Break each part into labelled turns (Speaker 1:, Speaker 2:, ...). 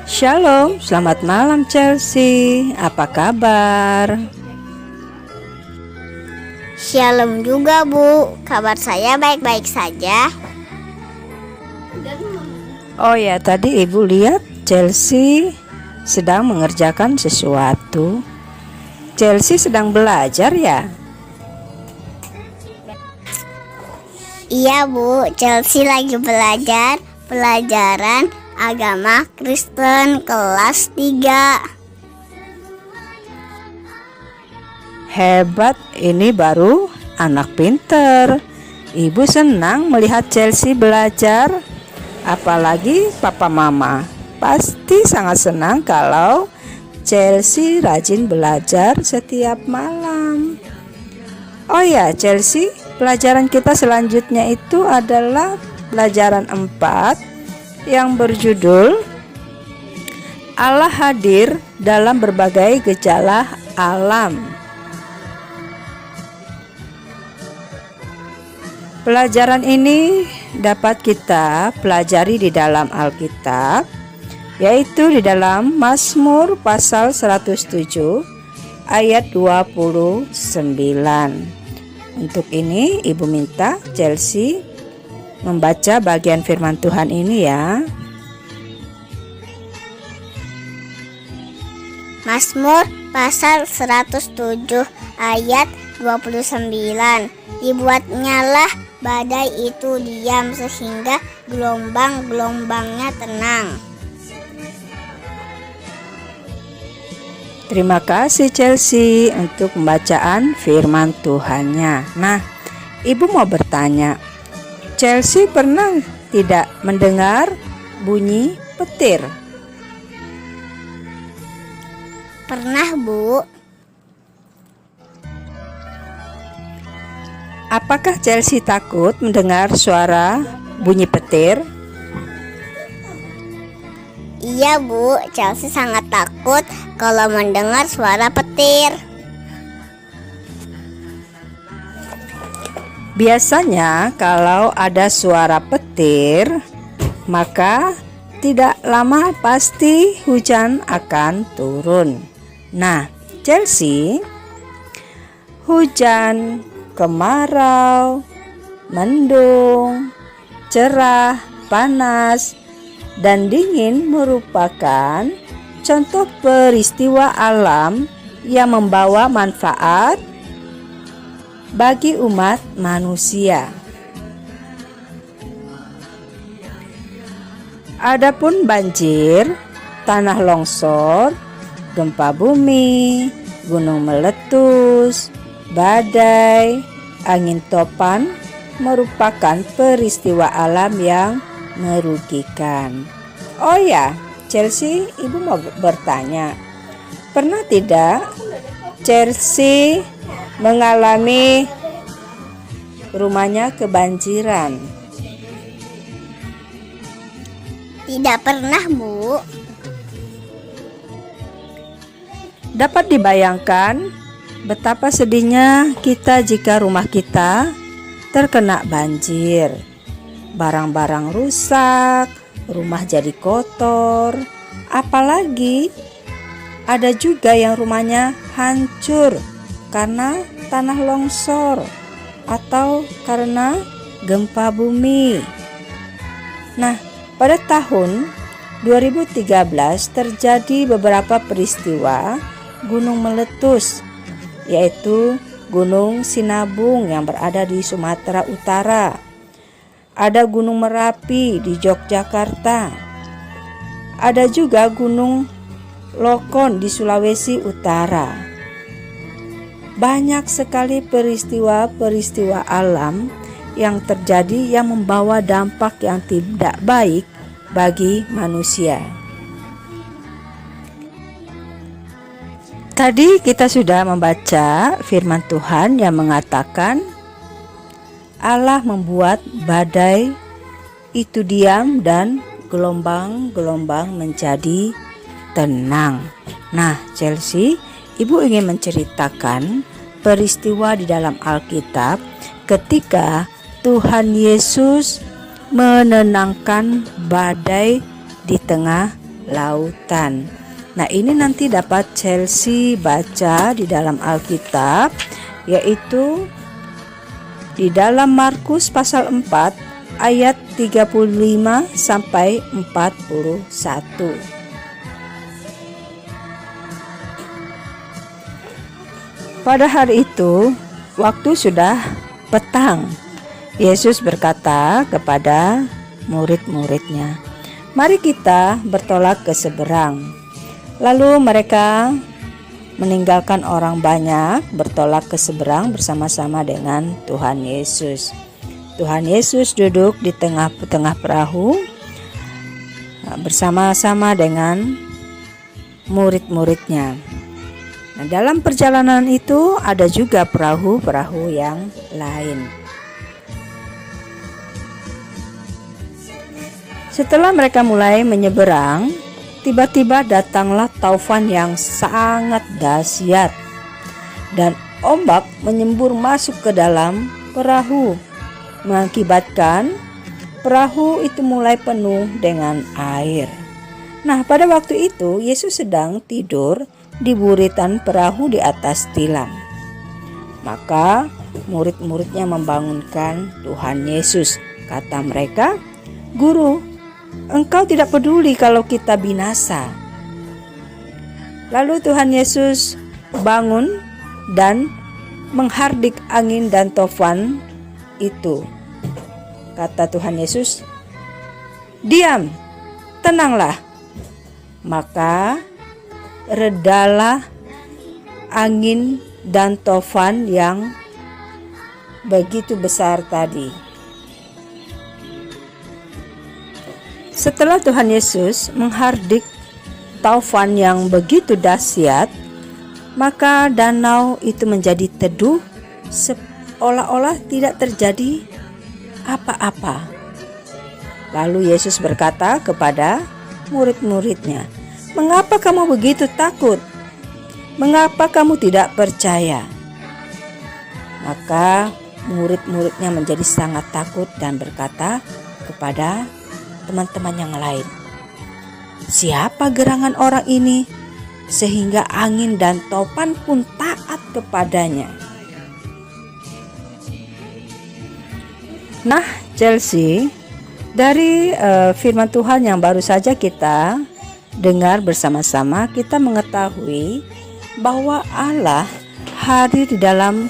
Speaker 1: Shalom, selamat malam Chelsea. Apa kabar?
Speaker 2: Shalom juga Bu, kabar saya baik-baik saja.
Speaker 1: Oh ya, tadi Ibu lihat Chelsea sedang mengerjakan sesuatu. Chelsea sedang belajar ya?
Speaker 2: Iya Bu, Chelsea lagi belajar pelajaran agama Kristen kelas 3.
Speaker 1: Hebat, ini baru anak pinter. Ibu senang melihat Chelsea belajar. Apalagi papa mama pasti sangat senang kalau Chelsea rajin belajar setiap malam. Oh ya Chelsea, pelajaran kita selanjutnya itu adalah pelajaran 4 yang berjudul Allah hadir dalam berbagai gejala alam. Pelajaran ini dapat kita pelajari di dalam Alkitab, yaitu di dalam Mazmur pasal 107 ayat 29. Untuk ini Ibu minta Chelsea membaca bagian firman Tuhan ini ya.
Speaker 2: Mazmur pasal 107 ayat 29. Dibuatnyalah badai itu diam sehingga gelombang-gelombangnya tenang.
Speaker 1: Terima kasih Chelsea untuk pembacaan firman Tuhannya. Nah, Ibu mau bertanya, Chelsea pernah tidak mendengar bunyi petir?
Speaker 2: Pernah Bu.
Speaker 1: Apakah Chelsea takut mendengar suara bunyi petir?
Speaker 2: Iya Bu, Chelsea sangat takut kalau mendengar suara petir.
Speaker 1: Biasanya kalau ada suara petir, maka tidak lama pasti hujan akan turun. Nah, Chelsea, hujan, kemarau, mendung, cerah, panas, dan dingin merupakan contoh peristiwa alam yang membawa manfaat bagi umat manusia. Adapun banjir, tanah longsor, gempa bumi, gunung meletus, badai, angin topan merupakan peristiwa alam yang merugikan. Oh ya, Chelsea, Ibu mau bertanya, pernah tidak Chelsea mengalami rumahnya kebanjiran?
Speaker 2: Tidak pernah Bu.
Speaker 1: Dapat dibayangkan betapa sedihnya kita jika rumah kita terkena banjir. Barang-barang rusak, rumah jadi kotor, apalagi ada juga yang rumahnya hancur karena tanah longsor atau karena gempa bumi. Nah, pada tahun 2013 terjadi beberapa peristiwa gunung meletus, yaitu Gunung Sinabung yang berada di Sumatera Utara. Ada Gunung Merapi di Yogyakarta. Ada juga Gunung Lokon di Sulawesi Utara. Banyak sekali peristiwa-peristiwa alam yang terjadi yang membawa dampak yang tidak baik bagi manusia. Tadi kita sudah membaca firman Tuhan yang mengatakan Allah membuat badai itu diam dan gelombang-gelombang menjadi tenang. Nah, Chelsea, Ibu ingin menceritakan peristiwa di dalam Alkitab ketika Tuhan Yesus menenangkan badai di tengah lautan. Nah, ini nanti dapat Chelsea baca di dalam Alkitab, yaitu di dalam Markus pasal 4 ayat 35 sampai 41. Pada hari itu, waktu sudah petang, Yesus berkata kepada murid-muridnya, "Mari kita bertolak ke seberang." Lalu mereka meninggalkan orang banyak, bertolak ke seberang bersama-sama dengan Tuhan Yesus. Tuhan Yesus duduk di tengah-tengah perahu bersama-sama dengan murid-muridnya. Nah, dalam perjalanan itu ada juga perahu-perahu yang lain. Setelah mereka mulai menyeberang, tiba-tiba datanglah taufan yang sangat dahsyat dan ombak menyembur masuk ke dalam perahu, mengakibatkan perahu itu mulai penuh dengan air. Nah, pada waktu itu Yesus sedang tidur di buritan perahu di atas tilam. Maka murid-muridnya membangunkan Tuhan Yesus. Kata mereka, "Guru, Engkau tidak peduli kalau kita binasa." Lalu Tuhan Yesus bangun dan menghardik angin dan taufan itu. Kata Tuhan Yesus, "Diam, tenanglah." Maka redalah angin dan taufan yang begitu besar tadi. Setelah Tuhan Yesus menghardik taufan yang begitu dahsyat, maka danau itu menjadi teduh seolah-olah tidak terjadi apa-apa. Lalu Yesus berkata kepada murid-muridnya, "Mengapa kamu begitu takut? Mengapa kamu tidak percaya?" Maka murid-muridnya menjadi sangat takut dan berkata kepada teman-teman yang lain, "Siapa gerangan orang ini sehingga angin dan topan pun taat kepadanya?" Nah, Chelsea, dari firman Tuhan yang baru saja kita dengar bersama-sama, kita mengetahui bahwa Allah hadir di dalam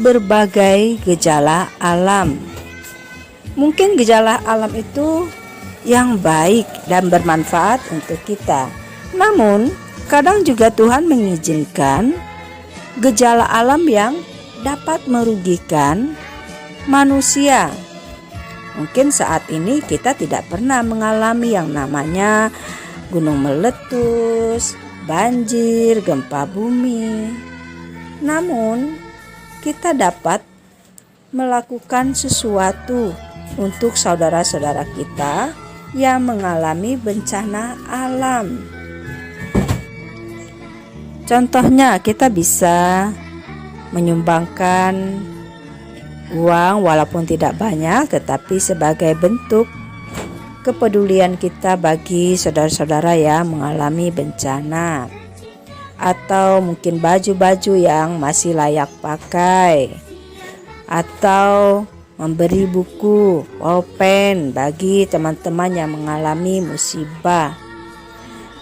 Speaker 1: berbagai gejala alam. Mungkin gejala alam itu yang baik dan bermanfaat untuk kita. Namun, kadang juga Tuhan mengizinkan gejala alam yang dapat merugikan manusia. Mungkin saat ini kita tidak pernah mengalami yang namanya gunung meletus, banjir, gempa bumi. Namun, kita dapat melakukan sesuatu untuk saudara-saudara kita yang mengalami bencana alam. Contohnya, kita bisa menyumbangkan uang walaupun tidak banyak, tetapi sebagai bentuk kepedulian kita bagi saudara-saudara yang mengalami bencana. Atau mungkin baju-baju yang masih layak pakai, atau memberi buku, pulpen bagi teman-teman yang mengalami musibah.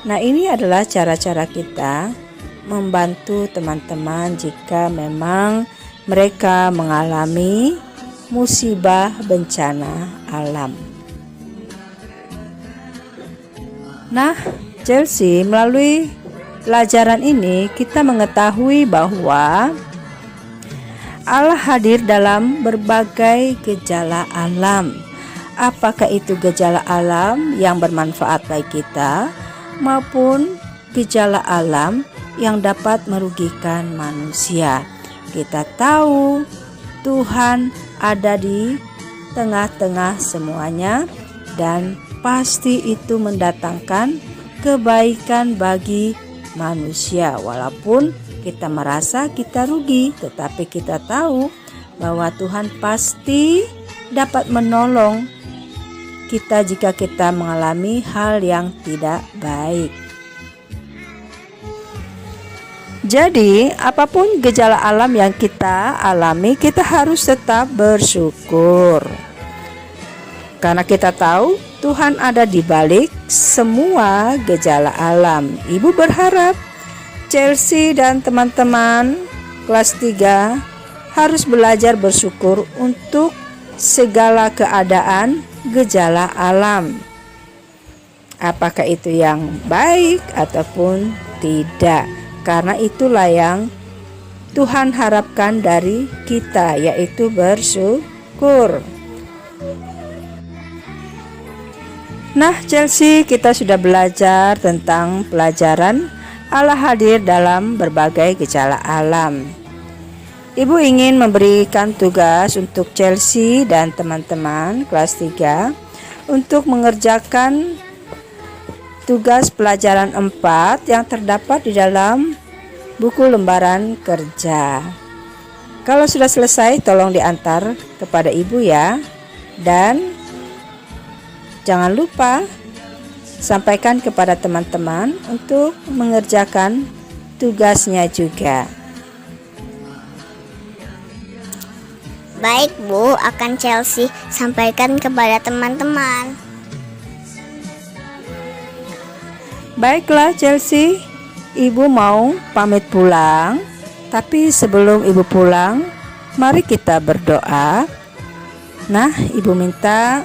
Speaker 1: Nah, ini adalah cara-cara kita membantu teman-teman jika memang mereka mengalami musibah bencana alam. Nah, Chelsea, melalui pelajaran ini kita mengetahui bahwa Allah hadir dalam berbagai gejala alam. Apakah itu gejala alam yang bermanfaat bagi kita maupun gejala alam yang dapat merugikan manusia. Kita tahu Tuhan ada di tengah-tengah semuanya dan pasti itu mendatangkan kebaikan bagi manusia. Walaupun kita merasa kita rugi, tetapi kita tahu bahwa Tuhan pasti dapat menolong kita jika kita mengalami hal yang tidak baik. Jadi, apapun gejala alam yang kita alami, kita harus tetap bersyukur. Karena kita tahu Tuhan ada di balik semua gejala alam. Ibu berharap Chelsea dan teman-teman kelas 3 harus belajar bersyukur untuk segala keadaan gejala alam. Apakah itu yang baik ataupun tidak. Karena itulah yang Tuhan harapkan dari kita, yaitu bersyukur. Nah, Chelsea, kita sudah belajar tentang pelajaran Allah hadir dalam berbagai gejala alam. Ibu ingin memberikan tugas untuk Chelsea dan teman-teman kelas 3 untuk mengerjakan tugas pelajaran 4 yang terdapat di dalam buku lembaran kerja. Kalau sudah selesai, tolong diantar kepada ibu ya. Dan jangan lupa sampaikan kepada teman-teman untuk mengerjakan tugasnya juga.
Speaker 2: Baik Bu, akan Chelsea sampaikan kepada teman-teman.
Speaker 1: Baiklah Chelsea, ibu mau pamit pulang. Tapi sebelum ibu pulang, mari kita berdoa. Nah, ibu minta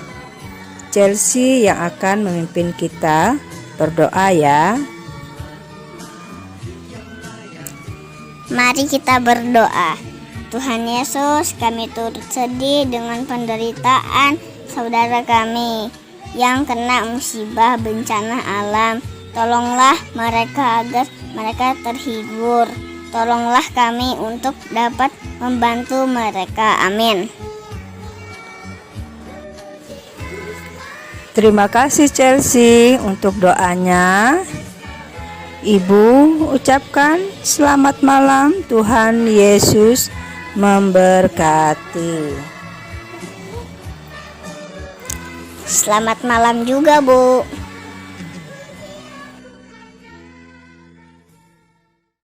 Speaker 1: Chelsea yang akan memimpin kita berdoa ya.
Speaker 2: Mari kita berdoa. Tuhan Yesus, kami turut sedih dengan penderitaan saudara kami yang kena musibah bencana alam. Tolonglah mereka agar mereka terhibur. Tolonglah kami untuk dapat membantu mereka. Amin.
Speaker 1: Terima kasih Chelsea untuk doanya. Ibu ucapkan selamat malam. Tuhan Yesus memberkati.
Speaker 2: Selamat malam juga Bu.